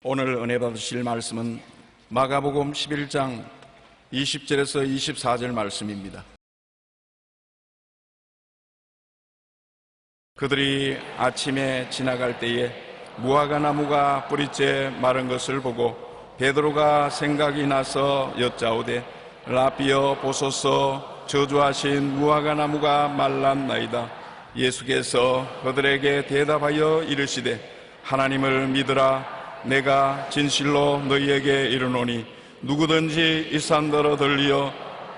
오늘 은혜 받으실 말씀은 마가복음 11장 20절에서 24절 말씀입니다. 그들이 아침에 지나갈 때에 무화과 나무가 뿌리째 마른 것을 보고 베드로가 생각이 나서 여짜오되 라비여 보소서 저주하신 무화과 나무가 말랐나이다. 예수께서 그들에게 대답하여 이르시되 하나님을 믿으라. 내가 진실로 너희에게 이르노니 누구든지 이 산더러 들리어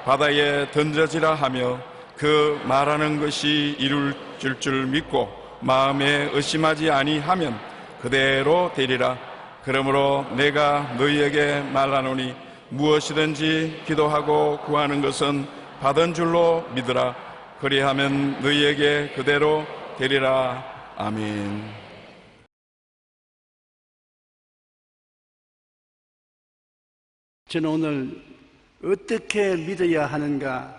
바다에 던져지라 하며 그 말하는 것이 이룰 줄 믿고 마음에 의심하지 아니하면 그대로 되리라. 그러므로 내가 너희에게 말하노니 무엇이든지 기도하고 구하는 것은 받은 줄로 믿으라. 그리하면 너희에게 그대로 되리라. 아멘. 저는 오늘 어떻게 믿어야 하는가,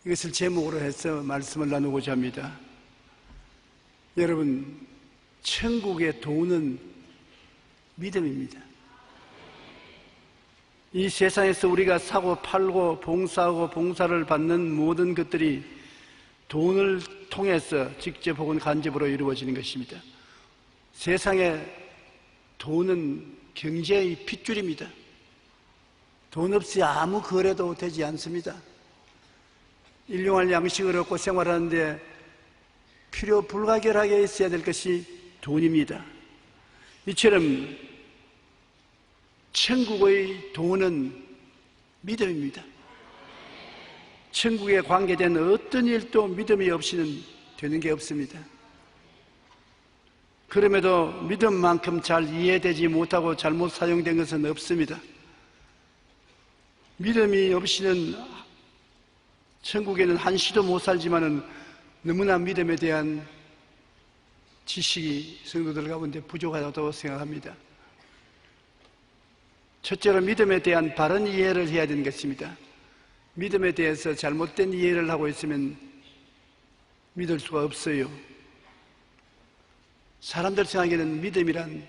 이것을 제목으로 해서 말씀을 나누고자 합니다. 여러분, 천국의 도는 믿음입니다. 이 세상에서 우리가 사고 팔고 봉사하고 봉사를 받는 모든 것들이 돈을 통해서 직접 혹은 간접으로 이루어지는 것입니다. 세상에 돈은 경제의 핏줄입니다. 돈 없이 아무 거래도 되지 않습니다. 일용할 양식을 얻고 생활하는데 필요 불가결하게 있어야 될 것이 돈입니다. 이처럼 천국의 돈은 믿음입니다. 천국에 관계된 어떤 일도 믿음이 없이는 되는 게 없습니다. 그럼에도 믿음만큼 잘 이해되지 못하고 잘못 사용된 것은 없습니다. 믿음이 없이는 천국에는 한시도 못 살지만은 너무나 믿음에 대한 지식이 성도들 가운데 부족하다고 생각합니다. 첫째로 믿음에 대한 바른 이해를 해야 되는 것입니다. 믿음에 대해서 잘못된 이해를 하고 있으면 믿을 수가 없어요. 사람들 생각에는 믿음이란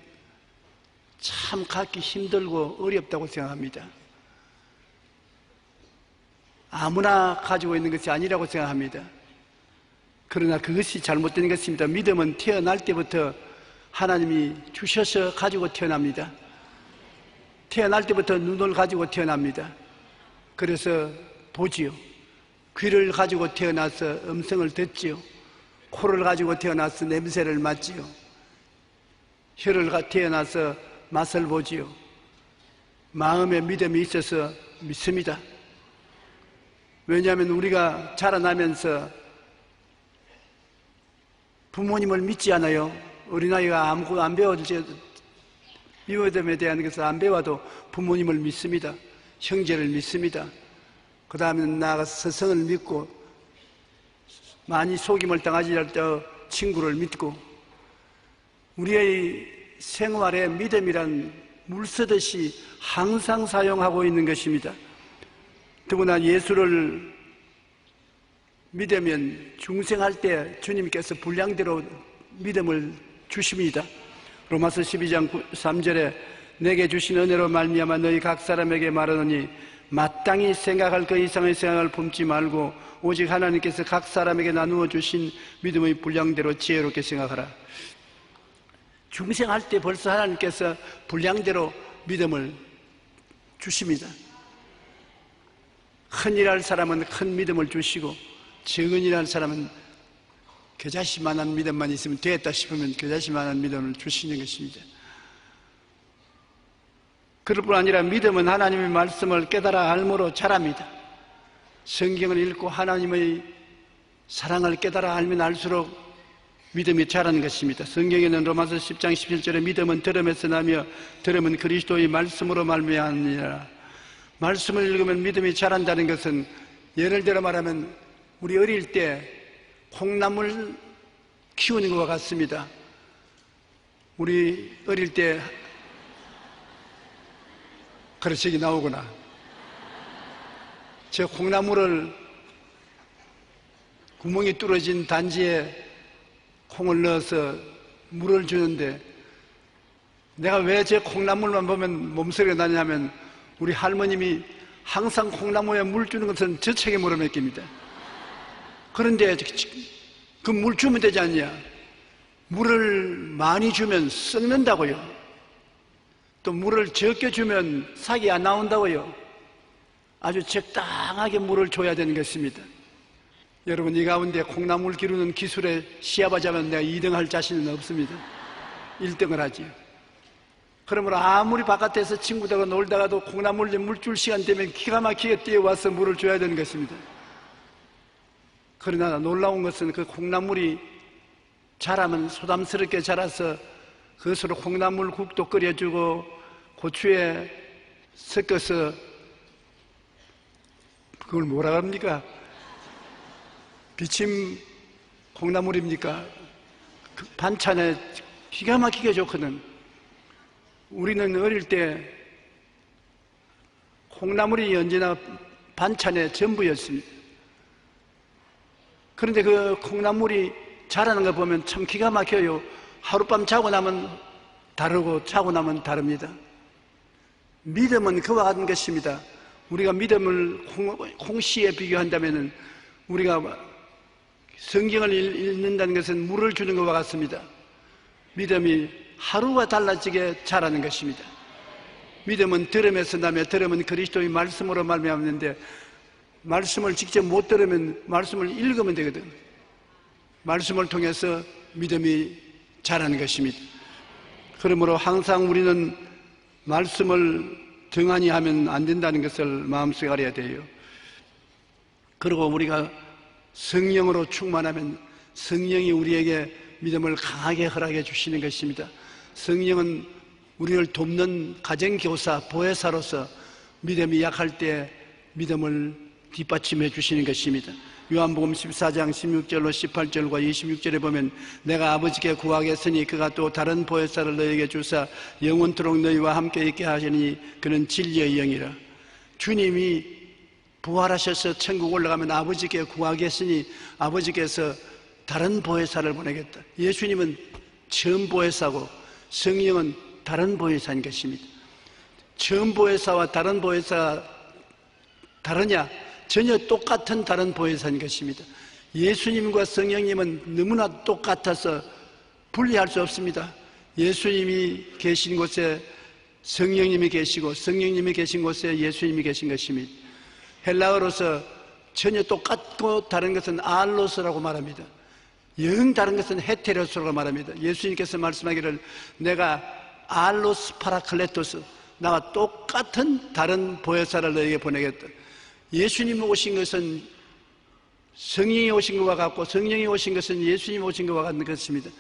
참 갖기 힘들고 어렵다고 생각합니다. 아무나 가지고 있는 것이 아니라고 생각합니다. 그러나 그것이 잘못된 것입니다. 믿음은 태어날 때부터 하나님이 주셔서 가지고 태어납니다. 태어날 때부터 눈을 가지고 태어납니다. 그래서 보지요. 귀를 가지고 태어나서 음성을 듣지요. 코를 가지고 태어나서 냄새를 맡지요. 혀를 태어나서 맛을 보지요. 마음에 믿음이 있어서 믿습니다. 왜냐하면 우리가 자라나면서 부모님을 믿지 않아요. 어린아이가 아무것도 안 배워도 믿음에 대한 것을 안 배워도 부모님을 믿습니다. 형제를 믿습니다. 그 다음에 나아가서 스승을 믿고, 많이 속임을 당하지 않을 때 친구를 믿고, 우리의 생활에 믿음이란 물 쓰듯이 항상 사용하고 있는 것입니다. 더구나 예수를 믿으면 중생할 때 주님께서 분량대로 믿음을 주십니다. 로마서 12장 3절에 내게 주신 은혜로 말미암아 너희 각 사람에게 말하노니 마땅히 생각할 그 이상의 생각을 품지 말고 오직 하나님께서 각 사람에게 나누어 주신 믿음의 분량대로 지혜롭게 생각하라. 중생할 때 벌써 하나님께서 분량대로 믿음을 주십니다. 큰 일할 사람은 큰 믿음을 주시고 적은 일할 사람은 겨자씨만한 믿음만 있으면 되었다 싶으면 겨자씨만한 믿음을 주시는 것입니다. 그럴 뿐 아니라 믿음은 하나님의 말씀을 깨달아 알므로 자랍니다. 성경을 읽고 하나님의 사랑을 깨달아 알면 알수록 믿음이 자라는 것입니다. 성경에는 로마서 10장 17절에 믿음은 들음에서 나며 들음은 그리스도의 말씀으로 말미암으니라. 말씀을 읽으면 믿음이 자란다는 것은, 예를 들어 말하면 우리 어릴 때 콩나물 키우는 것과 같습니다. 우리 어릴 때, 그래, 저기 나오구나. 저 콩나물을 구멍이 뚫어진 단지에 콩을 넣어서 물을 주는데 내가 왜 제 콩나물만 보면 몸소리가 나냐면 우리 할머님이 항상 콩나무에 물 주는 것은 저 책임으로 맡깁니다. 그런데 그 물 주면 되지 않냐? 물을 많이 주면 썩는다고요. 또 물을 적게 주면 삭이 안 나온다고요. 아주 적당하게 물을 줘야 되는 것입니다. 여러분, 이 가운데 콩나물 기르는 기술에 시합하자면 내가 2등 할 자신은 없습니다. 1등을 하지요. 그러므로 아무리 바깥에서 친구들과 놀다가도 콩나물에 물 줄 시간 되면 기가 막히게 뛰어와서 물을 줘야 되는 것입니다. 그러나 놀라운 것은 그 콩나물이 자라면 소담스럽게 자라서 그것으로 콩나물국도 끓여주고 고추에 섞어서 그걸 뭐라 합니까? 비침 콩나물입니까? 그 반찬에 기가 막히게 좋거든. 우리는 어릴 때 콩나물이 언제나 반찬의 전부였습니다. 그런데 그 콩나물이 자라는 거 보면 참 기가 막혀요. 하룻밤 자고 나면 다르고 자고 나면 다릅니다. 믿음은 그와 같은 것입니다. 우리가 믿음을 콩씨에 비교한다면 우리가 성경을 읽는다는 것은 물을 주는 것과 같습니다. 믿음이 하루가 달라지게 자라는 것입니다. 믿음은 들음에서 나며 들음은 그리스도의 말씀으로 말미암는데 말씀을 직접 못 들으면 말씀을 읽으면 되거든. 말씀을 통해서 믿음이 자라는 것입니다. 그러므로 항상 우리는 말씀을 등한히 하면 안 된다는 것을 마음속에 알아야 돼요. 그리고 우리가 성령으로 충만하면 성령이 우리에게 믿음을 강하게 허락해 주시는 것입니다. 성령은 우리를 돕는 가정교사, 보혜사로서 믿음이 약할 때 믿음을 뒷받침해 주시는 것입니다. 요한복음 14장 16절로 18절과 26절에 보면 내가 아버지께 구하겠으니 그가 또 다른 보혜사를 너희에게 주사 영원토록 너희와 함께 있게 하시니 그는 진리의 영이라. 주님이 부활하셔서 천국 올라가면 아버지께 구하겠으니 아버지께서 다른 보혜사를 보내겠다. 예수님은 처음 보혜사고 성령은 다른 보혜사인 것입니다. 처음 보혜사와 다른 보혜사가 다르냐? 전혀 똑같은 다른 보혜사인 것입니다. 예수님과 성령님은 너무나 똑같아서 분리할 수 없습니다. 예수님이 계신 곳에 성령님이 계시고 성령님이 계신 곳에 예수님이 계신 것입니다. 헬라어로서 전혀 똑같고 다른 것은 알로스라고 말합니다. 영 다른 것은 헤테로스라고 말합니다. 예수님께서 말씀하기를 내가 알로스 파라클레토스 나와 똑같은 다른 보혜사를 너에게 보내겠다. 예수님이 오신 것은 성령이 오신 것과 같고 성령이 오신 것은 예수님이 오신 것과 같은 것입니다.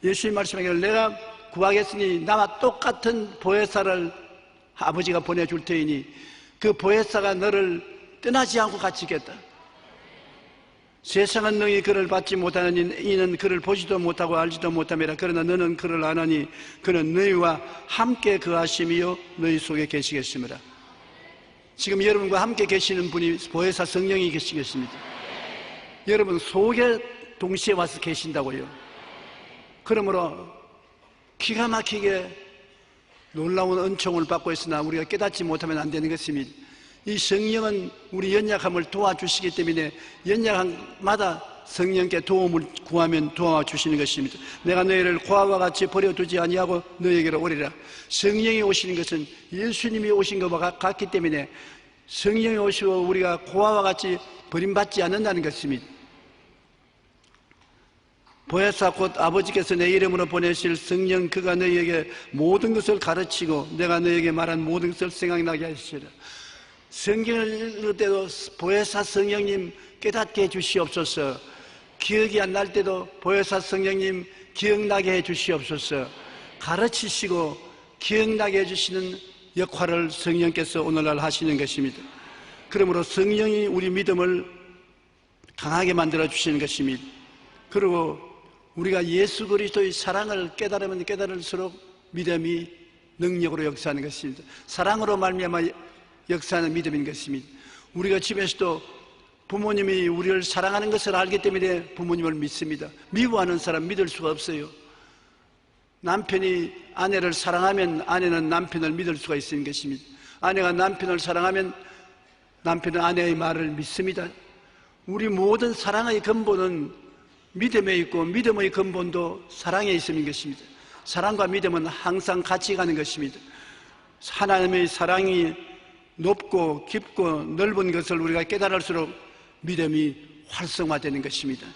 예수님 말씀하기를 내가 구하겠으니 나와 똑같은 보혜사를 아버지가 보내줄 테이니 그 보혜사가 너를 떠나지 않고 같이 있겠다. 세상은 너희 그를 받지 못하는 이는 그를 보지도 못하고 알지도 못함이라. 그러나 너는 그를 아나니 그는 너희와 함께 거하심이요 너희 속에 계시겠습니다. 지금 여러분과 함께 계시는 분이 보혜사 성령이 계시겠습니다. 여러분 속에 동시에 와서 계신다고요. 그러므로 기가 막히게 놀라운 은총을 받고 있으나 우리가 깨닫지 못하면 안 되는 것입니다. 이 성령은 우리 연약함을 도와주시기 때문에 연약함마다 성령께 도움을 구하면 도와주시는 것입니다. 내가 너희를 고아와 같이 버려두지 아니하고 너희에게로 오리라. 성령이 오시는 것은 예수님이 오신 것과 같기 때문에 성령이 오시고 우리가 고아와 같이 버림받지 않는다는 것입니다. 보혜사 곧 아버지께서 내 이름으로 보내실 성령 그가 너희에게 모든 것을 가르치고 내가 너희에게 말한 모든 것을 생각나게 하시리라. 성경을 읽을 때도 보혜사 성령님 깨닫게 해주시옵소서. 기억이 안 날 때도 보혜사 성령님 기억나게 해주시옵소서. 가르치시고 기억나게 해주시는 역할을 성령께서 오늘날 하시는 것입니다. 그러므로 성령이 우리 믿음을 강하게 만들어 주시는 것입니다. 그리고 우리가 예수 그리스도의 사랑을 깨달으면 깨달을수록 믿음이 능력으로 역사하는 것입니다. 사랑으로 말미암아 역사하는 믿음인 것입니다. 우리가 집에서도 부모님이 우리를 사랑하는 것을 알기 때문에 부모님을 믿습니다. 미워하는 사람 믿을 수가 없어요. 남편이 아내를 사랑하면 아내는 남편을 믿을 수가 있는 것입니다. 아내가 남편을 사랑하면 남편은 아내의 말을 믿습니다. 우리 모든 사랑의 근본은 믿음에 있고 믿음의 근본도 사랑에 있는 것입니다. 사랑과 믿음은 항상 같이 가는 것입니다. 하나님의 사랑이 높고 깊고 넓은 것을 우리가 깨달을수록 믿음이 활성화되는 것입니다.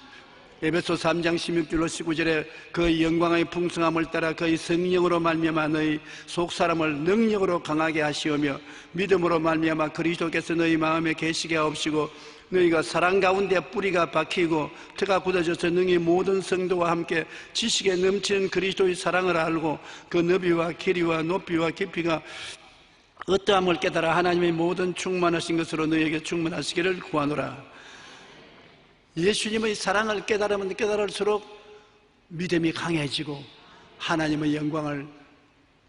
에베소 3장 16절로 19절에 그의 영광의 풍성함을 따라 그의 성령으로 말미암아 너희 속사람을 능력으로 강하게 하시오며 믿음으로 말미암아 그리스도께서 너희 마음에 계시게 하옵시고 너희가 사랑 가운데 뿌리가 박히고 터가 굳어져서 능히 모든 성도와 함께 지식에 넘치는 그리스도의 사랑을 알고 그 너비와 길이와 높이와 깊이가 어떠함을 깨달아 하나님의 모든 충만하신 것으로 너희에게 충만하시기를 구하노라. 예수님의 사랑을 깨달으면 깨달을수록 믿음이 강해지고 하나님의 영광을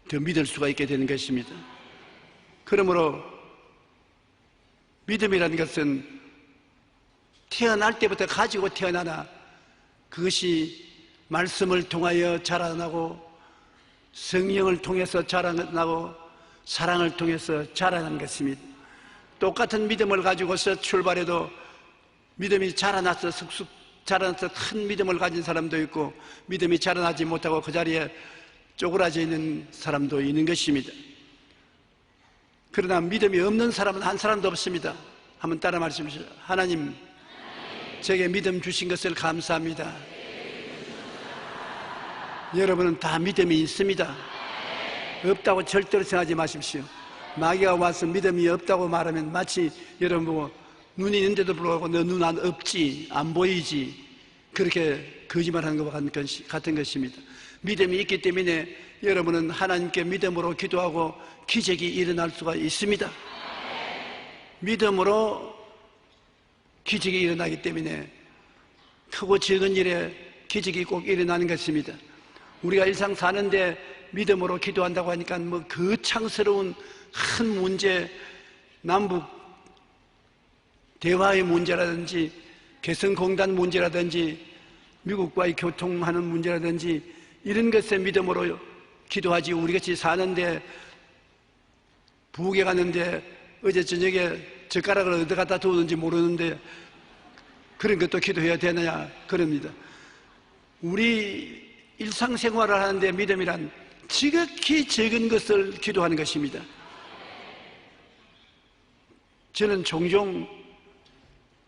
더 믿을 수가 있게 되는 것입니다. 그러므로 믿음이라는 것은 태어날 때부터 가지고 태어나나 그것이 말씀을 통하여 자라나고 성령을 통해서 자라나고 사랑을 통해서 자라는 것입니다. 똑같은 믿음을 가지고서 출발해도 믿음이 자라나서 쑥쑥 자라나서 큰 믿음을 가진 사람도 있고 믿음이 자라나지 못하고 그 자리에 쪼그라져 있는 사람도 있는 것입니다. 그러나 믿음이 없는 사람은 한 사람도 없습니다. 한번 따라 말씀하시죠. 하나님, 제게 믿음 주신 것을 감사합니다. 여러분은 다 믿음이 있습니다. 없다고 절대로 생각하지 마십시오. 마귀가 와서 믿음이 없다고 말하면 마치 여러분 보고 눈이 있는데도 불구하고 너 눈 안 없지, 안 보이지, 그렇게 거짓말하는 것과 같은 것입니다. 믿음이 있기 때문에 여러분은 하나님께 믿음으로 기도하고 기적이 일어날 수가 있습니다. 믿음으로 기적이 일어나기 때문에 크고 적은 일에 기적이 꼭 일어나는 것입니다. 우리가 일상 사는데 믿음으로 기도한다고 하니까 뭐 거창스러운 큰 문제, 남북 대화의 문제라든지 개성공단 문제라든지 미국과의 교통하는 문제라든지 이런 것에 믿음으로 기도하지 우리같이 사는데 부엌에 갔는데 어제 저녁에 젓가락을 어디 갖다 두었는지 모르는데 그런 것도 기도해야 되느냐 그럽니다. 우리 일상생활을 하는데 믿음이란 지극히 적은 것을 기도하는 것입니다. 저는 종종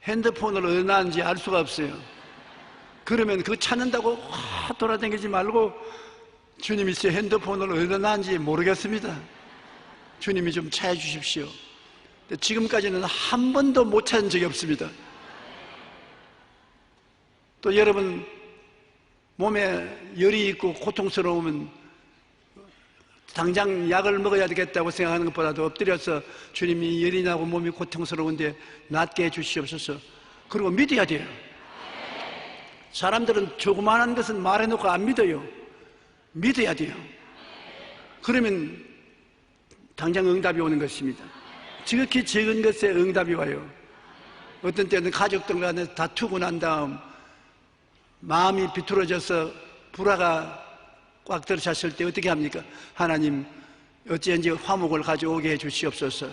핸드폰을 어디 놨는지 알 수가 없어요. 그러면 그거 찾는다고 확 돌아다니지 말고 주님이 제 핸드폰을 어디다 놨는지 모르겠습니다. 주님이 좀 찾아주십시오. 지금까지는 한 번도 못 찾은 적이 없습니다. 또 여러분 몸에 열이 있고 고통스러우면 당장 약을 먹어야 되겠다고 생각하는 것보다도 엎드려서 주님이 열이 나고 몸이 고통스러운데 낫게 해주시옵소서. 그리고 믿어야 돼요. 사람들은 조그마한 것은 말해놓고 안 믿어요. 믿어야 돼요. 그러면 당장 응답이 오는 것입니다. 지극히 적은 것에 응답이 와요. 어떤 때는 가족들 간에 다투고 난 다음 마음이 비틀어져서 불화가 꽉 들어찼을 때 어떻게 합니까? 하나님 어찌한지 화목을 가져오게 해 주시옵소서.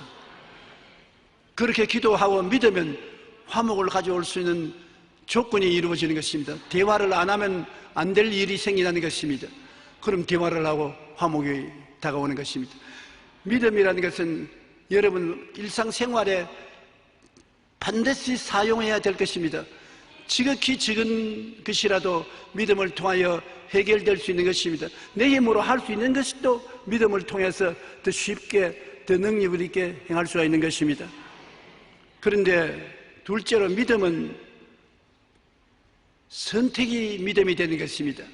그렇게 기도하고 믿으면 화목을 가져올 수 있는 조건이 이루어지는 것입니다. 대화를 안 하면 안 될 일이 생기는 것입니다. 그럼 대화를 하고 화목이 다가오는 것입니다. 믿음이라는 것은 여러분 일상생활에 반드시 사용해야 될 것입니다. 지극히 적은 것이라도 믿음을 통하여 해결될 수 있는 것입니다. 내 힘으로 할 수 있는 것도 믿음을 통해서 더 쉽게 더 능력을 있게 행할 수가 있는 것입니다. 그런데 둘째로 믿음은 선택이 믿음이 되는 것입니다.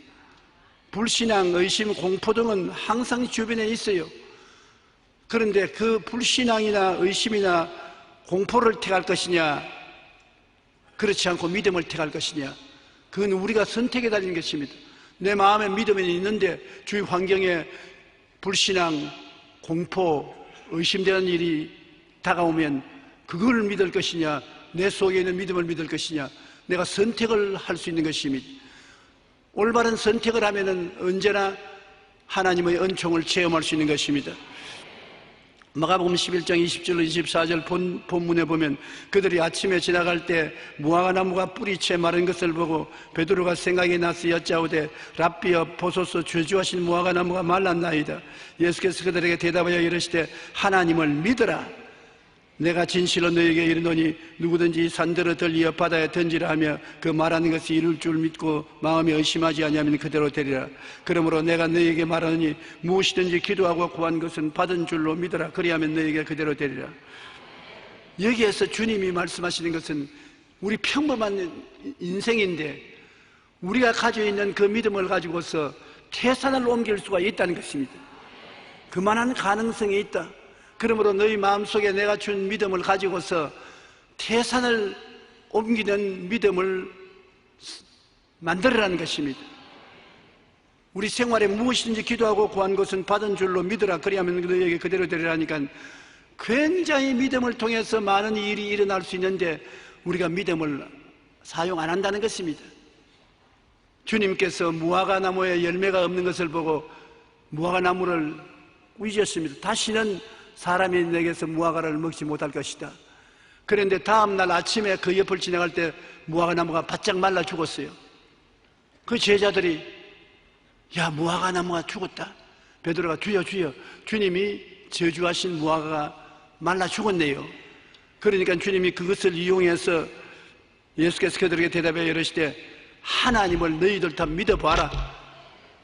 불신앙, 의심, 공포 등은 항상 주변에 있어요. 그런데 그 불신앙이나 의심이나 공포를 택할 것이냐, 그렇지 않고 믿음을 택할 것이냐, 그건 우리가 선택에 달린 것입니다. 내 마음에 믿음이 있는데 주위 환경에 불신앙, 공포, 의심되는 일이 다가오면 그걸 믿을 것이냐, 내 속에 있는 믿음을 믿을 것이냐, 내가 선택을 할 수 있는 것입니다. 올바른 선택을 하면은 언제나 하나님의 은총을 체험할 수 있는 것입니다. 마가복음 11장 20절로 24절 본문에 보면 그들이 아침에 지나갈 때 무화과나무가 뿌리채 마른 것을 보고 베드로가 생각이 나서 여짜오되 랍비여 보소서 저주하신 무화과나무가 말랐나이다. 예수께서 그들에게 대답하여 이르시되 하나님을 믿으라. 내가 진실로 너에게 이르노니 누구든지 이 산들을 들리어 바다에 던지라 하며 그 말하는 것이 이룰 줄 믿고 마음에 의심하지 아니하면 그대로 되리라. 그러므로 내가 너에게 말하노니 무엇이든지 기도하고 구한 것은 받은 줄로 믿으라. 그리하면 너에게 그대로 되리라. 여기에서 주님이 말씀하시는 것은 우리 평범한 인생인데 우리가 가지고 있는 그 믿음을 가지고서 태산을 옮길 수가 있다는 것입니다. 그만한 가능성이 있다. 그러므로 너희 마음속에 내가 준 믿음을 가지고서 태산을 옮기는 믿음을 만들어라는 것입니다. 우리 생활에 무엇이든지 기도하고 구한 것은 받은 줄로 믿으라. 그리하면 너희에게 그대로 되리라니까 굉장히 믿음을 통해서 많은 일이 일어날 수 있는데 우리가 믿음을 사용 안 한다는 것입니다. 주님께서 무화과나무에 열매가 없는 것을 보고 무화과나무를 꾸짖었습니다. 다시는 사람이 내게서 무화과를 먹지 못할 것이다. 그런데 다음날 아침에 그 옆을 지나갈 때 무화과나무가 바짝 말라 죽었어요. 그 제자들이 야, 무화과나무가 죽었다. 베드로가 주여 주여, 주님이 저주하신 무화과가 말라 죽었네요. 그러니까 주님이 그것을 이용해서 예수께서 그들에게 대답해 이르시되 하나님을 너희들 다 믿어봐라.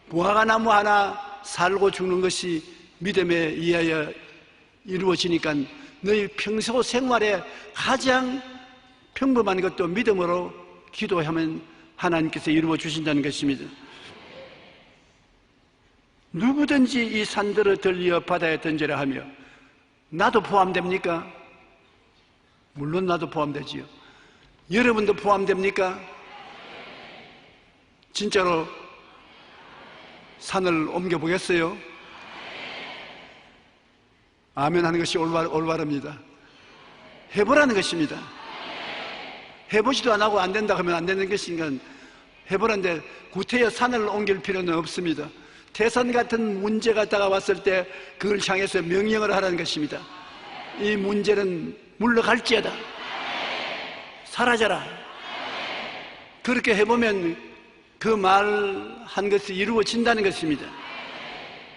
무화과나무 하나 살고 죽는 것이 믿음에 의하여 이루어지니까 너희 평소 생활에 가장 평범한 것도 믿음으로 기도하면 하나님께서 이루어 주신다는 것입니다. 누구든지 이 산들을 들리어 바다에 던지라 하며 나도 포함됩니까? 물론 나도 포함되지요. 여러분도 포함됩니까? 진짜로 산을 옮겨보겠어요? 아멘 하는 것이 올바릅니다. 해보라는 것입니다. 해보지도 안 하고 안 된다 하면 안 되는 것인가? 해보라는데 구태여 산을 옮길 필요는 없습니다. 태산 같은 문제가 다가왔을 때 그걸 향해서 명령을 하라는 것입니다. 이 문제는 물러갈지어다. 사라져라. 그렇게 해보면 그 말한 것이 이루어진다는 것입니다.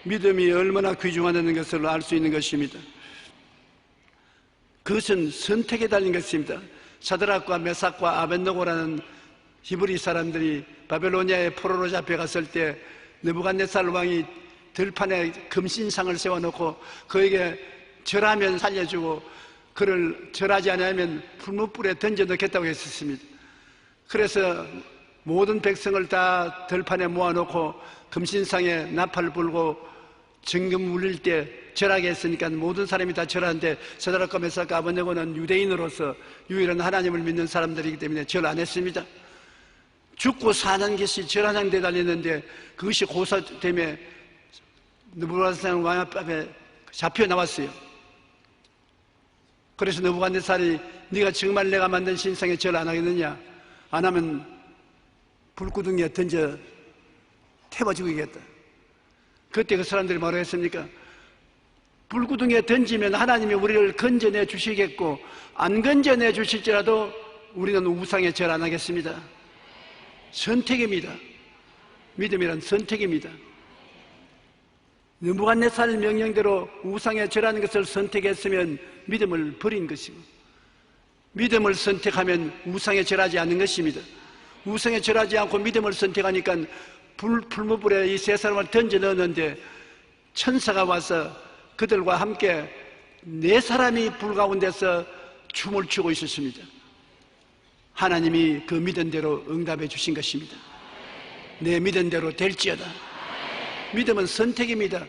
믿음이 얼마나 귀중하다는 것을 알 수 있는 것입니다. 그것은 선택에 달린 것입니다. 사드락과 메삭과 아벳느고라는 히브리 사람들이 바벨로니아의 포로로 잡혀갔을 때 느부갓네살 왕이 들판에 금신상을 세워놓고 그에게 절하면 살려주고 그를 절하지 않으면 풀무불에 던져 넣겠다고 했었습니다. 그래서 모든 백성을 다 들판에 모아놓고 금신상에 나팔을 불고 정금 울릴 때 절하게 했으니까 모든 사람이 다 절하는데 사드락과 메삭과 아벳느고는 유대인으로서 유일한 하나님을 믿는 사람들이기 때문에 절 안 했습니다. 죽고 사는 것이 절하장에 달렸는데 그것이 고사됨에 느부갓네살 왕 앞에 잡혀 나왔어요. 그래서 느부갓네살이 네가 정말 내가 만든 신상에 절 안 하겠느냐? 안 하면 불구덩이에 던져 태워 죽이겠다. 그때 그 사람들이 뭐라고 했습니까? 불구덩이에 던지면 하나님이 우리를 건져내 주시겠고 안 건져내 주실지라도 우리는 우상에 절 안 하겠습니다. 선택입니다. 믿음이란 선택입니다. 느부갓네살 명령대로 우상에 절하는 것을 선택했으면 믿음을 버린 것이고 믿음을 선택하면 우상에 절하지 않는 것입니다. 우상에 절하지 않고 믿음을 선택하니까 풀무불에 이 세 사람을 던져 넣었는데 천사가 와서 그들과 함께 네 사람이 불 가운데서 춤을 추고 있었습니다. 하나님이 그 믿은 대로 응답해 주신 것입니다. 내 믿은 대로 될지어다. 믿음은 선택입니다.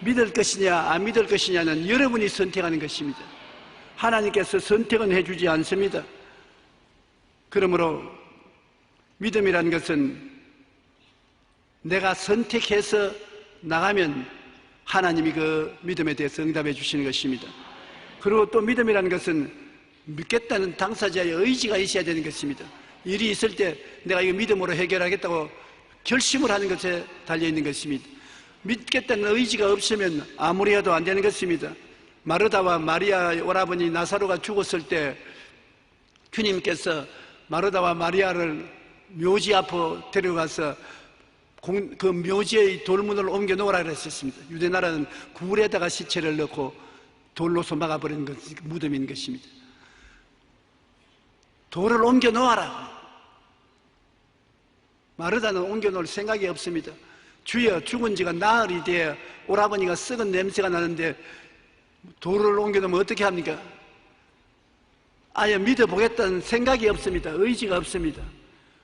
믿을 것이냐 안 믿을 것이냐는 여러분이 선택하는 것입니다. 하나님께서 선택은 해주지 않습니다. 그러므로 믿음이라는 것은 내가 선택해서 나가면 하나님이 그 믿음에 대해서 응답해 주시는 것입니다. 그리고 또 믿음이라는 것은 믿겠다는 당사자의 의지가 있어야 되는 것입니다. 일이 있을 때 내가 이거 믿음으로 해결하겠다고 결심을 하는 것에 달려있는 것입니다. 믿겠다는 의지가 없으면 아무리 해도 안 되는 것입니다. 마르다와 마리아 오라버니 나사로가 죽었을 때 주님께서 마르다와 마리아를 묘지 앞으로 데려가서 그 묘지의 돌문을 옮겨 놓으라 그랬었습니다. 유대나라는 굴에다가 시체를 넣고 돌로서 막아버리는 무덤인 것입니다. 돌을 옮겨 놓아라. 마르다는 옮겨 놓을 생각이 없습니다. 주여, 죽은 지가 나흘이 되어 오라버니가 썩은 냄새가 나는데 돌을 옮겨 놓으면 어떻게 합니까? 아예 믿어보겠다는 생각이 없습니다. 의지가 없습니다.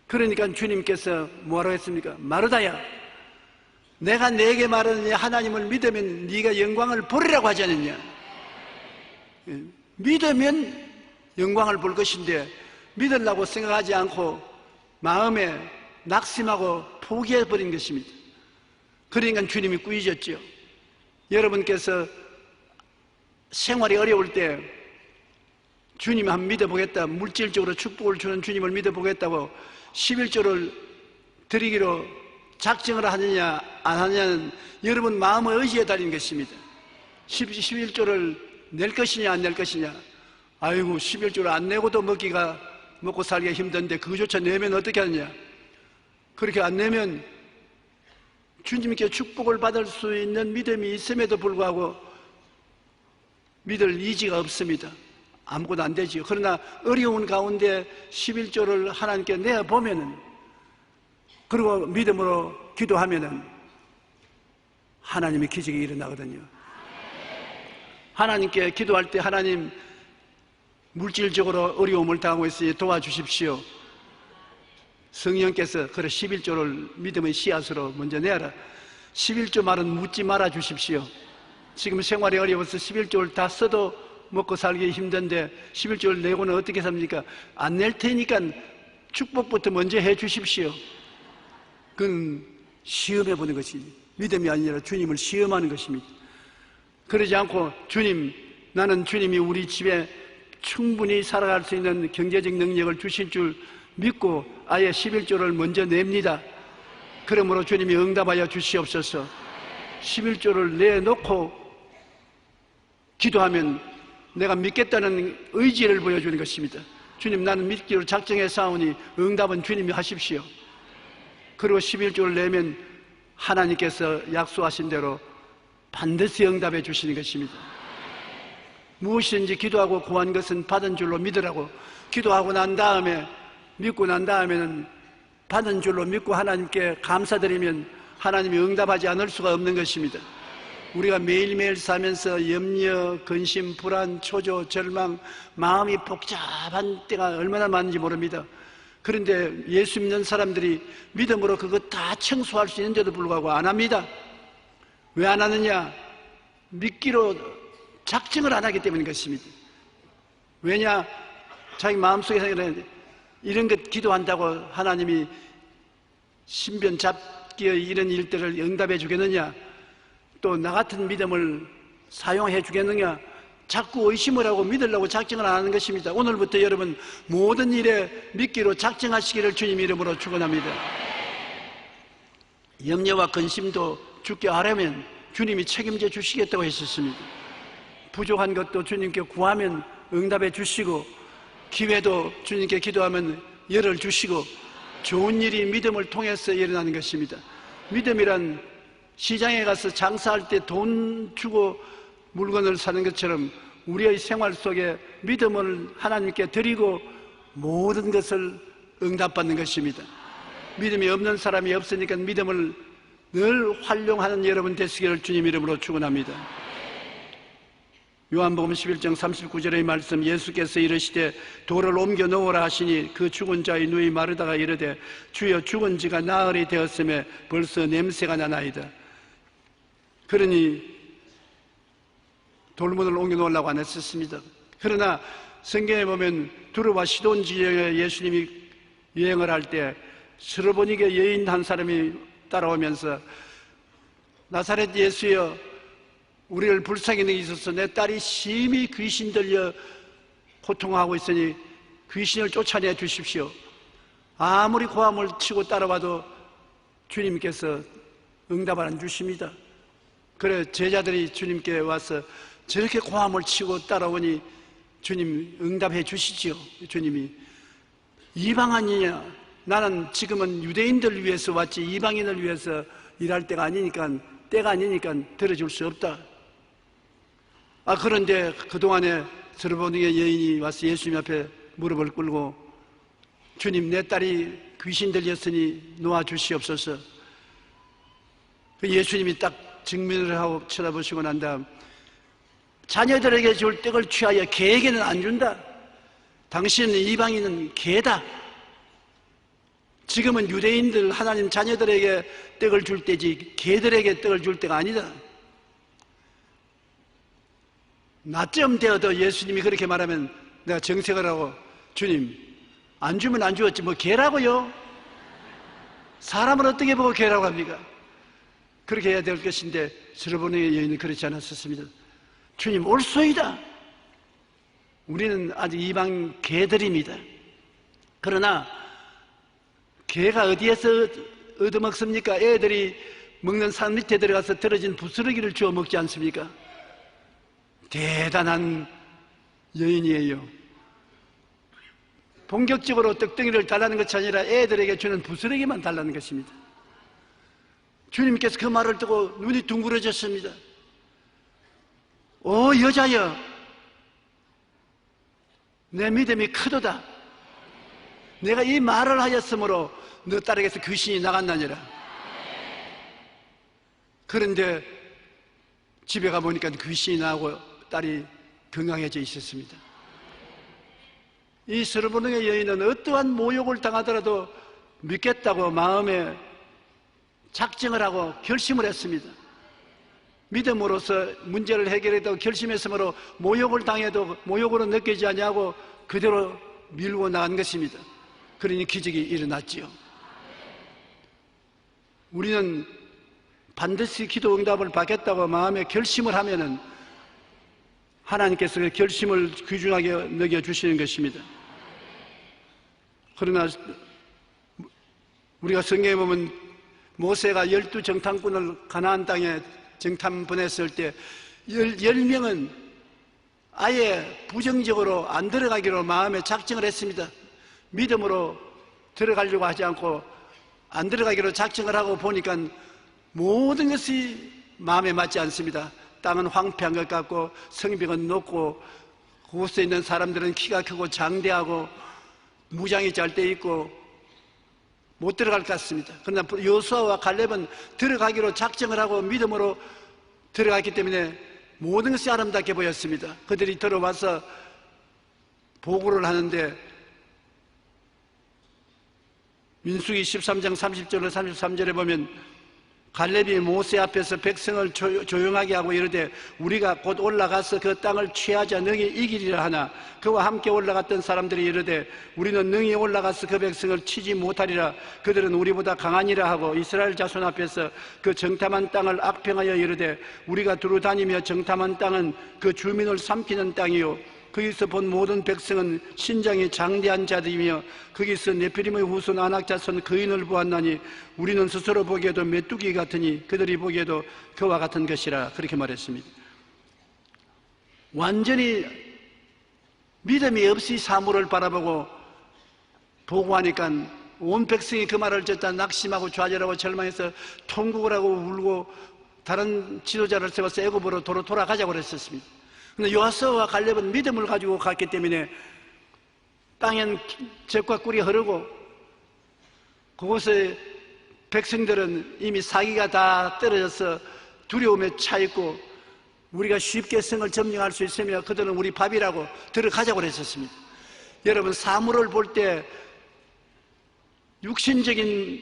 그러니까 주님께서 뭐라고 했습니까? 마르다야, 내가 네게 말하느니 하나님을 믿으면 네가 영광을 보리라고 하지 않았냐? 믿으면 영광을 볼 것인데 믿으려고 생각하지 않고 마음에 낙심하고 포기해버린 것입니다. 그러니까 주님이 꾸짖었죠. 여러분께서 생활이 어려울 때 주님 한번 믿어보겠다, 물질적으로 축복을 주는 주님을 믿어보겠다고 11조를 드리기로 작정을 하느냐 안 하느냐는 여러분 마음의 의지에 달린 것입니다. 11조를 낼 것이냐 안 낼 것이냐. 아이고, 11조를 안 내고도 먹고 살기가 힘든데 그거조차 내면 어떻게 하느냐. 그렇게 안 내면 주님께 축복을 받을 수 있는 믿음이 있음에도 불구하고 믿을 의지가 없습니다. 아무것도 안 되지요. 그러나 어려운 가운데 11조를 하나님께 내어보면은, 그리고 믿음으로 기도하면은 하나님의 기적이 일어나거든요. 하나님께 기도할 때 하나님, 물질적으로 어려움을 당하고 있으니 도와주십시오. 성령께서 그래 11조를 믿음의 씨앗으로 먼저 내라. 11조 말은 묻지 말아 주십시오. 지금 생활이 어려워서 11조를 다 써도 먹고 살기 힘든데 11조를 내고는 어떻게 삽니까? 안 낼 테니까 축복부터 먼저 해 주십시오. 그건 시험해 보는 것이 믿음이 아니라 주님을 시험하는 것입니다. 그러지 않고 주님, 나는 주님이 우리 집에 충분히 살아갈 수 있는 경제적 능력을 주실 줄 믿고 아예 11조를 먼저 냅니다. 그러므로 주님이 응답하여 주시옵소서. 11조를 내놓고 기도하면 내가 믿겠다는 의지를 보여주는 것입니다. 주님, 나는 믿기로 작정해 싸우니 응답은 주님이 하십시오. 그리고 11조를 내면 하나님께서 약속하신 대로 반드시 응답해 주시는 것입니다. 무엇이든지 기도하고 구한 것은 받은 줄로 믿으라고. 기도하고 난 다음에, 믿고 난 다음에는 받은 줄로 믿고 하나님께 감사드리면 하나님이 응답하지 않을 수가 없는 것입니다. 우리가 매일매일 살면서 염려, 근심, 불안, 초조, 절망, 마음이 복잡한 때가 얼마나 많은지 모릅니다. 그런데 예수 믿는 사람들이 믿음으로 그것 다 청소할 수 있는데도 불구하고 안 합니다. 왜 안 하느냐? 믿기로 작정을 안 하기 때문인 것입니다. 왜냐? 자기 마음속에 생각하는데 이런 것 기도한다고 하나님이 신변 잡기의 이런 일들을 응답해 주겠느냐? 또 나 같은 믿음을 사용해 주겠느냐? 자꾸 의심을 하고 믿으려고 작정을 안 하는 것입니다. 오늘부터 여러분 모든 일에 믿기로 작정하시기를 주님 이름으로 축원합니다. 염려와 근심도 주께 아뢰면 주님이 책임져 주시겠다고 했었습니다. 부족한 것도 주님께 구하면 응답해 주시고, 기회도 주님께 기도하면 열을 주시고, 좋은 일이 믿음을 통해서 일어나는 것입니다. 믿음이란 시장에 가서 장사할 때 돈 주고 물건을 사는 것처럼 우리의 생활 속에 믿음을 하나님께 드리고 모든 것을 응답받는 것입니다. 믿음이 없는 사람이 없으니까 믿음을 늘 활용하는 여러분 되시기를 주님 이름으로 축원합니다. 요한복음 11장 39절의 말씀, 예수께서 이르시되 돌을 옮겨 놓으라 하시니 그 죽은 자의 누이 마르다가 이르되 주여, 죽은 지가 나흘이 되었음에 벌써 냄새가 나나이다. 그러니 돌문을 옮겨 놓으려고 안 했었습니다. 그러나 성경에 보면 두로와 시돈 지역에 예수님이 여행을 할 때 스로보니게 여인 한 사람이 따라오면서 나사렛 예수여, 우리를 불쌍히 여기소서. 내 딸이 심히 귀신 들려 고통하고 있으니 귀신을 쫓아내 주십시오. 아무리 고함을 치고 따라와도 주님께서 응답을 안 주십니다. 그래 제자들이 주님께 와서 저렇게 고함을 치고 따라오니 주님 응답해 주시지요. 주님이 이방인이냐, 나는 지금은 유대인들 위해서 왔지 이방인을 위해서 일할 때가 아니니까 들어줄 수 없다. 그런데 그동안에 스르보니게 여인이 와서 예수님 앞에 무릎을 꿇고 주님, 내 딸이 귀신 들렸으니 놓아주시옵소서. 예수님이 딱 증명을 하고 쳐다보시고 난 다음 자녀들에게 줄 떡을 취하여 개에게는 안 준다. 당신은 이방인은 개다. 지금은 유대인들 하나님 자녀들에게 떡을 줄 때지 개들에게 떡을 줄 때가 아니다. 나쯤 되어도 예수님이 그렇게 말하면 내가 정색을 하고 주님, 안 주면 안 주었지 뭐 개라고요? 사람을 어떻게 보고 개라고 합니까? 그렇게 해야 될 것인데 스르보니게 여인은 그렇지 않았었습니다. 주님, 옳소이다. 우리는 아직 이방 개들입니다. 그러나 개가 어디에서 얻어먹습니까? 애들이 먹는 산 밑에 들어가서 떨어진 부스러기를 주워 먹지 않습니까? 대단한 여인이에요. 본격적으로 떡덩이를 달라는 것이 아니라 애들에게 주는 부스러기만 달라는 것입니다. 주님께서 그 말을 듣고 눈이 둥그러졌습니다. 오 여자여, 내 믿음이 크도다. 내가 이 말을 하였으므로 너 딸에게서 귀신이 나갔나니라. 그런데 집에 가보니까 귀신이 나고 딸이 건강해져 있었습니다. 이 스르보니게 여인은 어떠한 모욕을 당하더라도 믿겠다고 마음에 작정을 하고 결심을 했습니다. 믿음으로써 문제를 해결했다고 결심했으므로 모욕을 당해도 모욕으로 느끼지 아니하고 그대로 밀고 나간 것입니다. 그러니 기적이 일어났지요. 우리는 반드시 기도 응답을 받겠다고 마음에 결심을 하면은 하나님께서 그 결심을 귀중하게 여겨주시는 것입니다. 그러나 우리가 성경에 보면 모세가 12정탐꾼을 가나안 땅에 정탐 보냈을 때 10명은 아예 부정적으로 안 들어가기로 마음에 작정을 했습니다. 믿음으로 들어가려고 하지 않고 안 들어가기로 작정을 하고 보니까 모든 것이 마음에 맞지 않습니다. 땅은 황폐한 것 같고 성벽은 높고 그곳에 있는 사람들은 키가 크고 장대하고 무장이 잘 돼 있고 못 들어갈 것 같습니다. 그러나 여호수아와 갈렙은 들어가기로 작정을 하고 믿음으로 들어갔기 때문에 모든 것이 아름답게 보였습니다. 그들이 들어와서 보고를 하는데 민수기 13장 30절로 33절에 보면 갈렙이 모세 앞에서 백성을 조용하게 하고 이르되 우리가 곧 올라가서 그 땅을 취하자 능히 이기리라 하나 그와 함께 올라갔던 사람들이 이르되 우리는 능히 올라가서 그 백성을 치지 못하리라. 그들은 우리보다 강하니라 하고 이스라엘 자손 앞에서 그 정탐한 땅을 악평하여 이르되 우리가 두루 다니며 정탐한 땅은 그 주민을 삼키는 땅이요 거기서 본 모든 백성은 신장이 장대한 자들이며 거기서 네피림의 후손 아낙 자손 거인을 보았나니 우리는 스스로 보기에도 메뚜기 같으니 그들이 보기에도 그와 같은 것이라. 그렇게 말했습니다. 완전히 믿음이 없이 사물을 바라보고 보고하니까 온 백성이 그 말을 듣다 낙심하고 좌절하고 절망해서 통곡을 하고 울고 다른 지도자를 세워서 애굽으로 돌아가자고 그랬었습니다. 그런데 여호수아와 갈렙은 믿음을 가지고 갔기 때문에 땅엔 젖과 꿀이 흐르고 그곳에 백성들은 이미 사기가 다 떨어져서 두려움에 차 있고 우리가 쉽게 성을 점령할 수 있으며 그들은 우리 밥이라고 들어가자고 그랬었습니다. 여러분, 사물을 볼 때 육신적인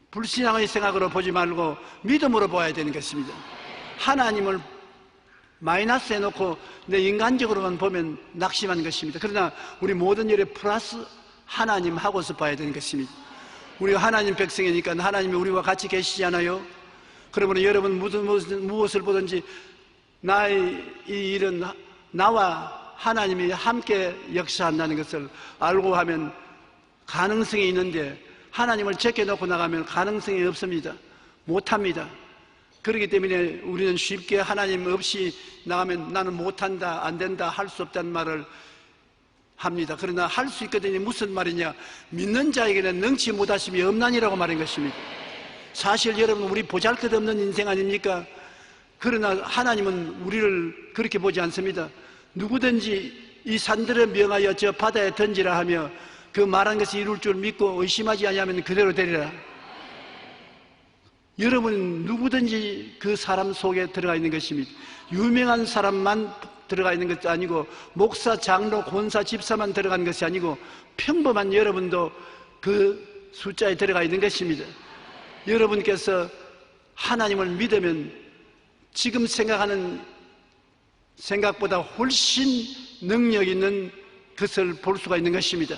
불신앙의 생각으로 보지 말고 믿음으로 봐야 되는 것입니다. 하나님을 마이너스 해놓고 내 인간적으로만 보면 낙심한 것입니다. 그러나 우리 모든 일에 플러스 하나님 하고서 봐야 되는 것입니다. 우리가 하나님 백성이니까 하나님이 우리와 같이 계시잖아요. 그러므로 여러분 무엇을 보든지 나의 이 일은 나와 하나님이 함께 역사한다는 것을 알고 하면 가능성이 있는데, 하나님을 제껴놓고 나가면 가능성이 없습니다. 못합니다. 그렇기 때문에 우리는 쉽게 하나님 없이 나가면 나는 못한다, 안 된다, 할 수 없다는 말을 합니다. 그러나 할 수 있거든요. 무슨 말이냐? 믿는 자에게는 능치 못하심이 없나니라고 말한 것입니다. 사실 여러분, 우리 보잘것없는 인생 아닙니까? 그러나 하나님은 우리를 그렇게 보지 않습니다. 누구든지 이 산들을 명하여 저 바다에 던지라 하며 그 말한 것이 이룰 줄 믿고 의심하지 아니하면 그대로 되리라. 여러분, 누구든지 그 사람 속에 들어가 있는 것입니다. 유명한 사람만 들어가 있는 것도 아니고, 목사, 장로, 권사, 집사만 들어간 것이 아니고, 평범한 여러분도 그 숫자에 들어가 있는 것입니다. 여러분께서 하나님을 믿으면 지금 생각하는 생각보다 훨씬 능력 있는 것을 볼 수가 있는 것입니다.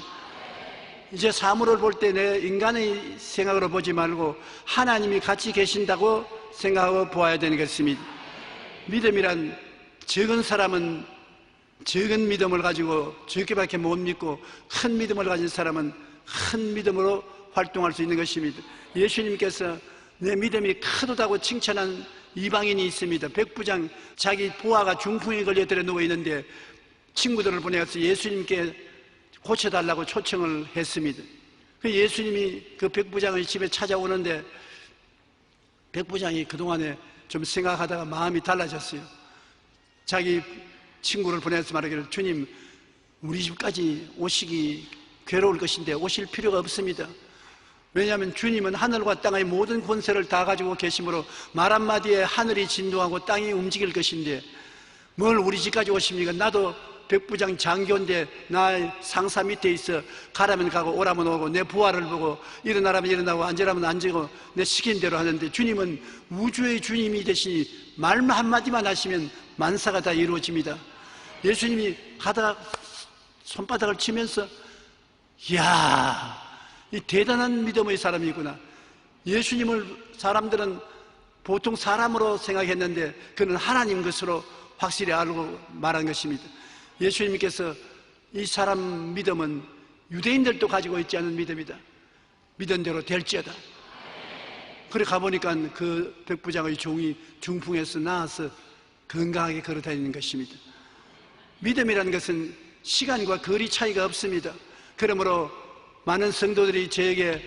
이제 사물을 볼 때 내 인간의 생각으로 보지 말고 하나님이 같이 계신다고 생각하고 보아야 되는 것입니다. 믿음이란, 적은 사람은 적은 믿음을 가지고 적게밖에 못 믿고, 큰 믿음을 가진 사람은 큰 믿음으로 활동할 수 있는 것입니다. 예수님께서 내 믿음이 크도다고 칭찬한 이방인이 있습니다. 백부장, 자기 부하가 중풍에 걸려 누워 있는데 친구들을 보내서 예수님께 고쳐달라고 초청을 했습니다. 예수님이 그 백부장의 집에 찾아오는데, 백부장이 그동안에 좀 생각하다가 마음이 달라졌어요. 자기 친구를 보내서 말하기를, 주님, 우리 집까지 오시기 괴로울 것인데 오실 필요가 없습니다. 왜냐하면 주님은 하늘과 땅의 모든 권세를 다 가지고 계시므로 말 한마디에 하늘이 진동하고 땅이 움직일 것인데 뭘 우리 집까지 오십니까? 나도 백부장 장교인데 나 상사 밑에 있어. 가라면 가고 오라면 오고, 내 부하를 보고 일어나라면 일어나고 앉으라면 앉고 내 시킨 대로 하는데, 주님은 우주의 주님이 되시니 말 한마디만 하시면 만사가 다 이루어집니다. 예수님이 가다가 손바닥을 치면서, 이야, 이 대단한 믿음의 사람이구나. 예수님을 사람들은 보통 사람으로 생각했는데 그는 하나님 것으로 확실히 알고 말한 것입니다. 예수님께서 이 사람 믿음은 유대인들도 가지고 있지 않은 믿음이다. 믿은 대로 될지어다. 그래 가보니까 그 백부장의 종이 중풍에서 나아서 건강하게 걸어 다니는 것입니다. 믿음이라는 것은 시간과 거리 차이가 없습니다. 그러므로 많은 성도들이 저에게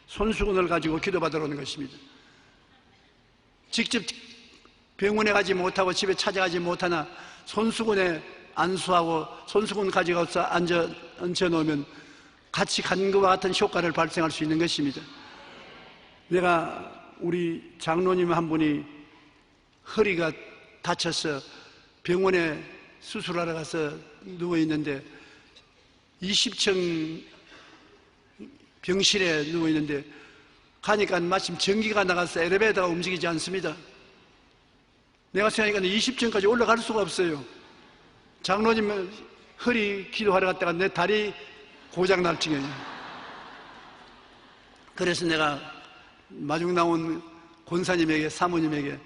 손수건을 가지고 기도받으러 오는 것입니다. 직접 병원에 가지 못하고 집에 찾아가지 못하나 손수건에 안수하고 손수건 가져가서 얹어놓으면 같이 간 것과 같은 효과를 발생할 수 있는 것입니다. 내가 우리 장로님 한 분이 허리가 다쳐서 병원에 수술하러 가서 누워있는데 20층 병실에 누워있는데 가니까 마침 전기가 나가서 엘리베이터가 움직이지 않습니다. 내가 생각하니까 20층까지 올라갈 수가 없어요. 장로님 허리 기도하러 갔다가 내 다리 고장 날 지경이에요. 그래서 내가 마중 나온 권사님에게, 사모님에게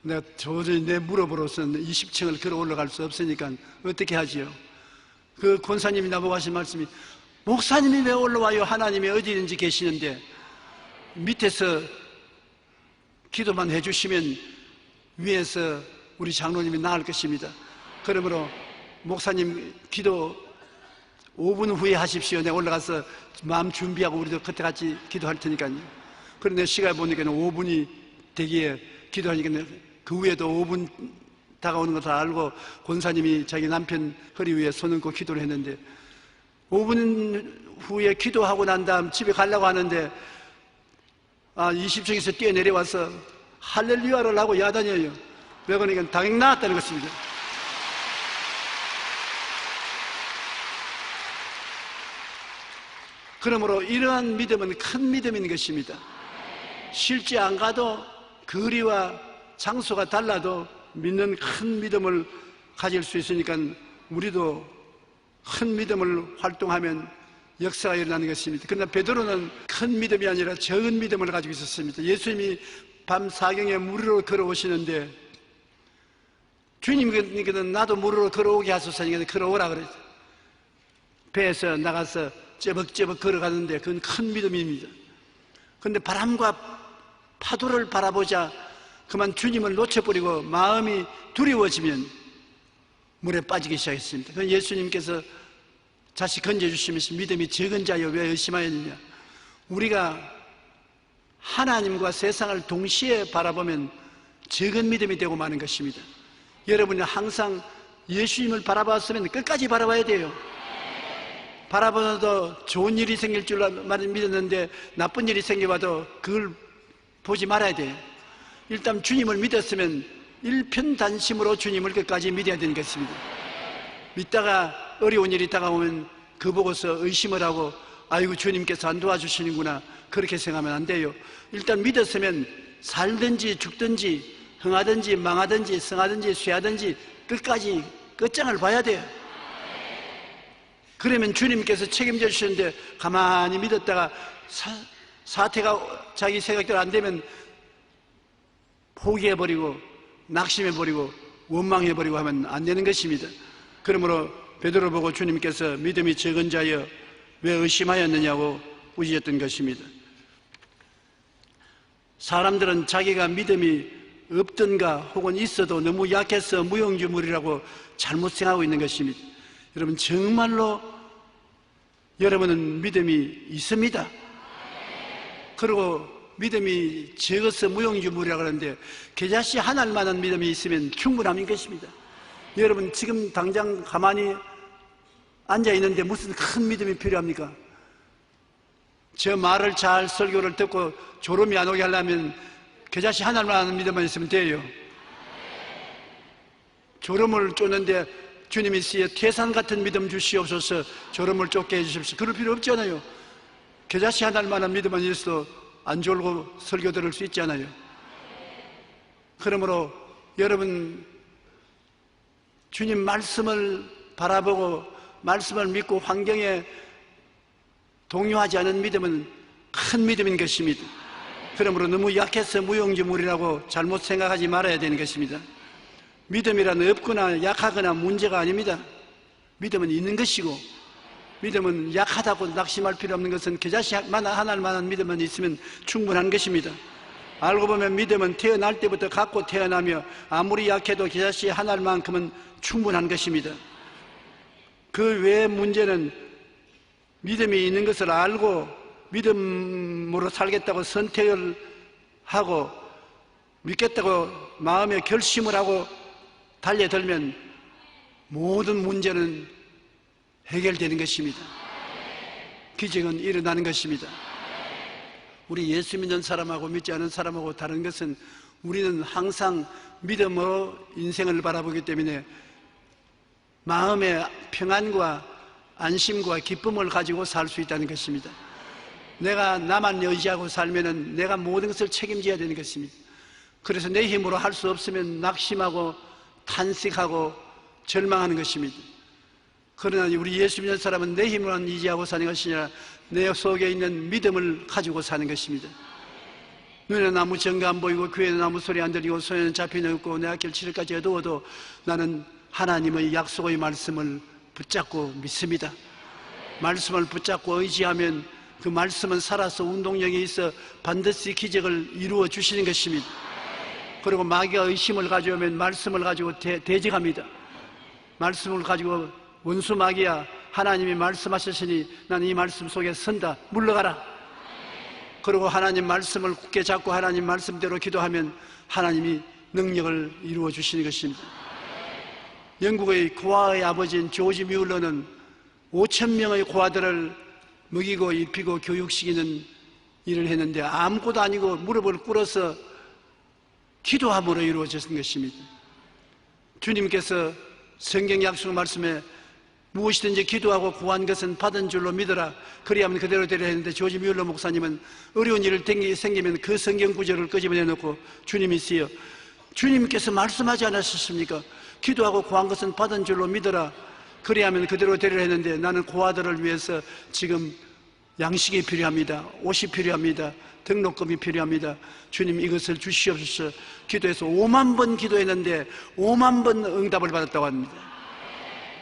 내가 도저히 내 무릎으로서는 20층을 걸어 올라갈 수 없으니까 어떻게 하지요? 그 권사님이 나보고 하신 말씀이, 목사님이 왜 올라와요? 하나님이 어디 있는지 계시는데 밑에서 기도만 해주시면 위에서 우리 장로님이 나을 것입니다. 그러므로 목사님 기도 5분 후에 하십시오. 내가 올라가서 마음 준비하고 우리도 그때 같이 기도할 테니까요. 그런데 시간을 보니까 5분이 되기에 기도하니까 그 후에도 5분 다가오는 것을 알고 권사님이 자기 남편 허리 위에 손 얹고 기도를 했는데 5분 후에 기도하고 난 다음 집에 가려고 하는데 20층에서 뛰어내려와서 할렐루야를 하고 야단이에요. 왜 그러니까 당행 나왔다는 것입니다. 그러므로 이러한 믿음은 큰 믿음인 것입니다. 실제 안 가도 거리와 장소가 달라도 믿는 큰 믿음을 가질 수 있으니까 우리도 큰 믿음을 활동하면 역사가 일어나는 것입니다. 그러나 베드로는 큰 믿음이 아니라 적은 믿음을 가지고 있었습니다. 예수님이 밤 사경에 물 위로 걸어오시는데 주님께서는 나도 물으러 걸어오게 하소서. 걸어오라 그랬어요. 배에서 나가서 쩌벅쩌벅 걸어가는데 그건 큰 믿음입니다. 그런데 바람과 파도를 바라보자 그만 주님을 놓쳐버리고 마음이 두려워지면 물에 빠지기 시작했습니다. 그래서 예수님께서 다시 건져주시면서 믿음이 적은 자여 왜 의심하였느냐. 우리가 하나님과 세상을 동시에 바라보면 적은 믿음이 되고 마는 것입니다. 여러분이 항상 예수님을 바라봤으면 끝까지 바라봐야 돼요. 바라보도 좋은 일이 생길 줄 믿었는데 나쁜 일이 생겨봐도 그걸 보지 말아야 돼요. 일단 주님을 믿었으면 일편단심으로 주님을 끝까지 믿어야 되는 것입니다. 믿다가 어려운 일이 다가오면 그 보고서 의심을 하고 아이고 주님께서 안 도와주시는구나 그렇게 생각하면 안 돼요. 일단 믿었으면 살든지 죽든지 흥하든지 망하든지 성하든지 쇠하든지 끝까지 끝장을 봐야 돼요. 그러면 주님께서 책임져 주시는데 가만히 믿었다가 사태가 자기 생각대로 안 되면 포기해버리고 낙심해버리고 원망해버리고 하면 안 되는 것입니다. 그러므로 베드로 보고 주님께서 믿음이 적은 자여 왜 의심하였느냐고 꾸짖었던 것입니다. 사람들은 자기가 믿음이 없던가 혹은 있어도 너무 약해서 무용지물이라고 잘못 생각하고 있는 것입니다. 여러분 정말로 여러분은 믿음이 있습니다. 그리고 믿음이 적어서 무용지물이라고 하는데 겨자씨 하나만한 믿음이 있으면 충분함인 것입니다. 여러분 지금 당장 가만히 앉아있는데 무슨 큰 믿음이 필요합니까? 저 말을 잘 설교를 듣고 졸음이 안 오게 하려면 겨자씨 하나만한 믿음만 있으면 돼요. 졸음을 쫓는데 주님이 쓰여 태산 같은 믿음 주시옵소서 졸음을 쫓게 해주십시오. 그럴 필요 없잖아요. 겨자씨 하나만한 믿음만 있어도 안 졸고 설교 들을 수 있잖아요. 그러므로 여러분 주님 말씀을 바라보고 말씀을 믿고 환경에 동요하지 않은 믿음은 큰 믿음인 것입니다. 그러므로 너무 약해서 무용지물이라고 잘못 생각하지 말아야 되는 것입니다. 믿음이란 없거나 약하거나 문제가 아닙니다. 믿음은 있는 것이고 믿음은 약하다고 낙심할 필요 없는 것은 겨자씨 하나만한 믿음만 있으면 충분한 것입니다. 알고 보면 믿음은 태어날 때부터 갖고 태어나며 아무리 약해도 겨자씨 하나만큼은 충분한 것입니다. 그 외의 문제는 믿음이 있는 것을 알고 믿음으로 살겠다고 선택을 하고 믿겠다고 마음에 결심을 하고 달려들면 모든 문제는 해결되는 것입니다. 기적은 일어나는 것입니다. 우리 예수 믿는 사람하고 믿지 않은 사람하고 다른 것은 우리는 항상 믿음으로 인생을 바라보기 때문에 마음의 평안과 안심과 기쁨을 가지고 살 수 있다는 것입니다. 내가 나만 의지하고 살면은 내가 모든 것을 책임져야 되는 것입니다. 그래서 내 힘으로 할 수 없으면 낙심하고 탄식하고 절망하는 것입니다. 그러나 우리 예수 믿는 사람은 내 힘으로는 의지하고 사는 것이 아니라 내 속에 있는 믿음을 가지고 사는 것입니다. 눈에는 아무 증거 안 보이고 귀에는 아무 소리 안 들리고 손에는 잡히는 없고 내가 길치를까지 어두워도 나는 하나님의 약속의 말씀을 붙잡고 믿습니다. 말씀을 붙잡고 의지하면 그 말씀은 살아서 운동력이 있어 반드시 기적을 이루어 주시는 것입니다. 그리고 마귀가 의심을 가져오면 말씀을 가지고 대적합니다. 말씀을 가지고 원수 마귀야 하나님이 말씀하셨으니 나는 이 말씀 속에 선다 물러가라. 그리고 하나님 말씀을 굳게 잡고 하나님 말씀대로 기도하면 하나님이 능력을 이루어 주시는 것입니다. 영국의 고아의 아버지인 조지 뮬러는 5,000명의 고아들을 먹이고 입히고 교육시키는 일을 했는데 아무것도 아니고 무릎을 꿇어서 기도함으로 이루어졌던 것입니다. 주님께서 성경 약속 말씀에 무엇이든지 기도하고 구한 것은 받은 줄로 믿어라. 그리하면 그대로 되려 했는데 조지 뮬러 목사님은 어려운 일을 생기면 그 성경 구절을 끄집어내놓고 주님이 쓰여 주님께서 말씀하지 않으셨습니까? 기도하고 구한 것은 받은 줄로 믿어라. 그리하면 그대로 되려 했는데 나는 고아들을 위해서 지금 양식이 필요합니다. 옷이 필요합니다. 등록금이 필요합니다. 주님 이것을 주시옵소서. 기도해서 5만 번 기도했는데 5만 번 응답을 받았다고 합니다.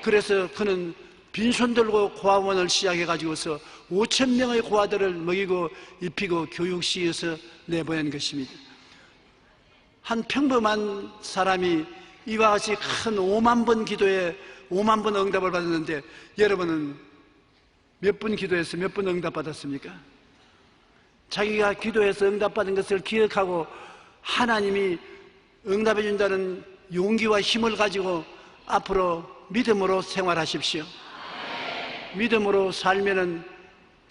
그래서 그는 빈손 들고 고아원을 시작해가지고서 5,000명의 고아들을 먹이고 입히고 교육시켜서 내보낸 것입니다. 한 평범한 사람이 이와 같이 큰 5만 번 기도에 5만 번 응답을 받았는데 여러분은 몇 분 기도해서 몇 분 응답 받았습니까? 자기가 기도해서 응답받은 것을 기억하고 하나님이 응답해 준다는 용기와 힘을 가지고 앞으로 믿음으로 생활하십시오. 믿음으로 살면은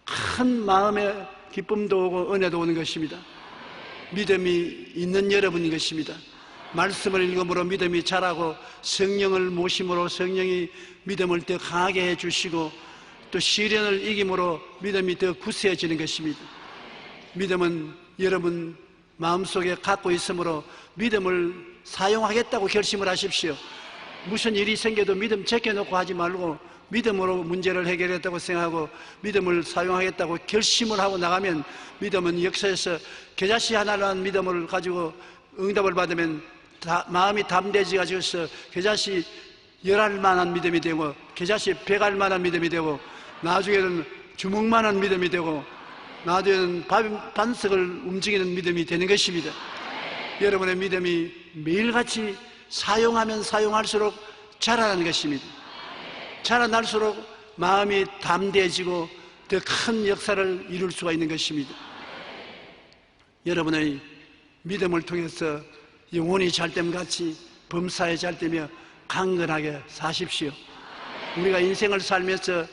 큰 마음의 기쁨도 오고 은혜도 오는 것입니다. 믿음이 있는 여러분인 것입니다. 말씀을 읽음으로 믿음이 자라고 성령을 모심으로 성령이 믿음을 더 강하게 해주시고 또 시련을 이김으로 믿음이 더 굳세어지는 것입니다. 믿음은 여러분 마음속에 갖고 있으므로 믿음을 사용하겠다고 결심을 하십시오. 무슨 일이 생겨도 믿음 제껴놓고 하지 말고 믿음으로 문제를 해결했다고 생각하고 믿음을 사용하겠다고 결심을 하고 나가면 믿음은 역사에서 겨자씨 하나라는 믿음을 가지고 응답을 받으면 마음이 담대해져서 겨자씨 10알만한 믿음이 되고 겨자씨 100알만한 믿음이 되고 나중에는 주먹만한 믿음이 되고 나중에는 반석을 움직이는 믿음이 되는 것입니다. 여러분의 믿음이 매일같이 사용하면 사용할수록 자라나는 것입니다. 자라날수록 마음이 담대해지고 더 큰 역사를 이룰 수가 있는 것입니다. 여러분의 믿음을 통해서 영혼이 잘됨같이 범사에 잘되며 강건하게 사십시오. 우리가 인생을 살면서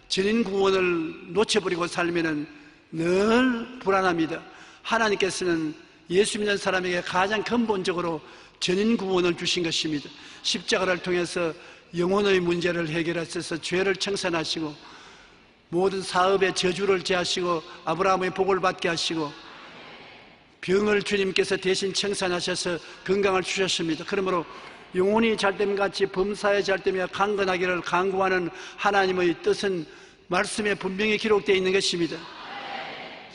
전인 구원을 놓쳐버리고 살면은 늘 불안합니다. 하나님께서는 예수 믿는 사람에게 가장 근본적으로 전인 구원을 주신 것입니다. 십자가를 통해서 영혼의 문제를 해결하셔서 죄를 청산하시고 모든 사업의 저주를 제하시고 아브라함의 복을 받게 하시고 병을 주님께서 대신 청산하셔서 건강을 주셨습니다. 그러므로 영혼이 잘됨같이 범사에 잘되며 강건하기를 간구하는 하나님의 뜻은 말씀에 분명히 기록되어 있는 것입니다.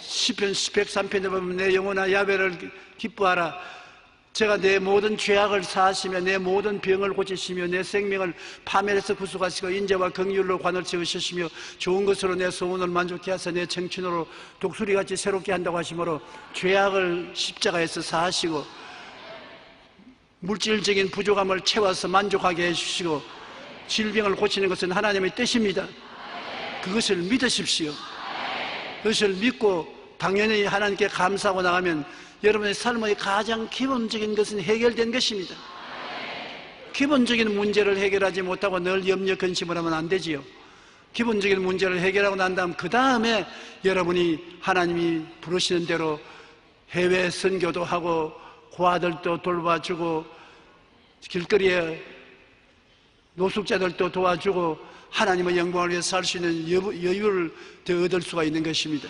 시편 103편에 보면 내 영혼아 야훼를 기뻐하라. 제가 내 모든 죄악을 사하시며 내 모든 병을 고치시며 내 생명을 파멸에서 구속하시고 인자와 긍휼로 관을 채우시며 좋은 것으로 내 소원을 만족케 하사 내 청춘으로 독수리같이 새롭게 한다고 하시므로 죄악을 십자가에서 사하시고 물질적인 부족함을 채워서 만족하게 해주시고 질병을 고치는 것은 하나님의 뜻입니다. 그것을 믿으십시오. 그것을 믿고 당연히 하나님께 감사하고 나가면 여러분의 삶의 가장 기본적인 것은 해결된 것입니다. 기본적인 문제를 해결하지 못하고 늘 염려 근심을 하면 안 되지요. 기본적인 문제를 해결하고 난 다음 그 다음에 여러분이 하나님이 부르시는 대로 해외 선교도 하고 고아들도 돌봐주고 길거리에 노숙자들도 도와주고 하나님의 영광을 위해서 살 수 있는 여유를 더 얻을 수가 있는 것입니다.